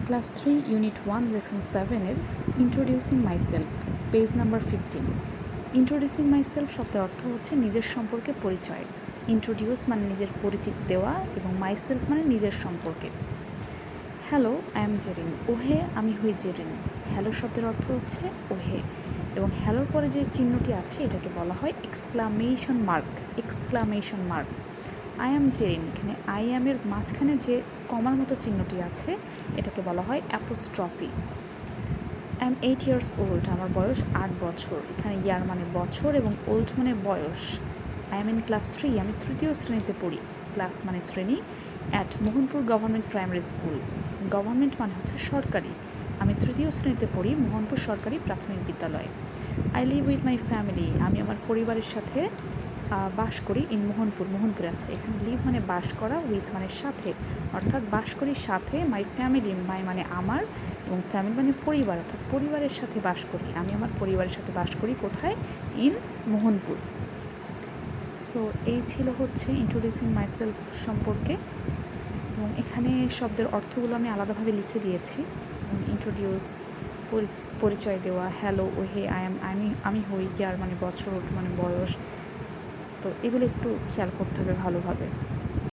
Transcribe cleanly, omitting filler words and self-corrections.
Class 3 unit 1 lesson 7-এর introducing myself page number 15। Introducing myself শব্দের অর্থ হচ্ছে নিজের সম্পর্কে পরিচয়। ইন্ট্রোডিউস মানে নিজের পরিচিতি দেওয়া এবং মাইসেলফ মানে নিজের সম্পর্কে। Hello, I am Jerin. ওহে, আমি হই জেরিন। হ্যালো শব্দের অর্থ হচ্ছে ওহে এবং হ্যালোর পরে যে চিহ্নটি আছে এটাকে বলা হয় exclamation mark. Exclamation mark. I am Jerin, এখানে আই অ্যামের মাঝখানে যে কমার মতো চিহ্নটি আছে এটাকে বলা হয় apostrophe. I am 8 years old, আমার বয়স 8 বছর। এখানে ইয়ার মানে বছর এবং ওল্ড মানে বয়স। আই এম ইন ক্লাস 3, আমি তৃতীয় শ্রেণীতে পড়ি। ক্লাস মানে শ্রেণী। At Mohanpur government primary school, government মানে হচ্ছে সরকারি। আমি তৃতীয় শ্রেণীতে পড়ি মোহনপুর সরকারি প্রাথমিক বিদ্যালয়ে। I live with my family, আমি আমার পরিবারের সাথে বাস করি ইন মোহনপুর। মোহনপুরে আছে। এখানে লিভ মানে বাস করা, উইথ মানে সাথে, অর্থাৎ বাস করি সাথে। মাই ফ্যামিলি, মাই মানে আমার এবং ফ্যামিলি মানে পরিবার, অর্থাৎ পরিবারের সাথে বাস করি। আমি আমার পরিবারের সাথে বাস করি কোথায়? ইন মোহনপুর। সো এই ছিল হচ্ছে ইন্ট্রোডিউসিং মাইসেলফ সম্পর্কে এবং এখানে শব্দের অর্থগুলো আমি আলাদাভাবে লিখে দিয়েছি, যেমন ইন্ট্রোডিউস পরিচয় দেওয়া, হ্যালো, ওহে, আমি হই, ইয়ার মানে বছর মানে বয়স। তো এগুলো একটু খেয়াল করতে হবে ভালোভাবে।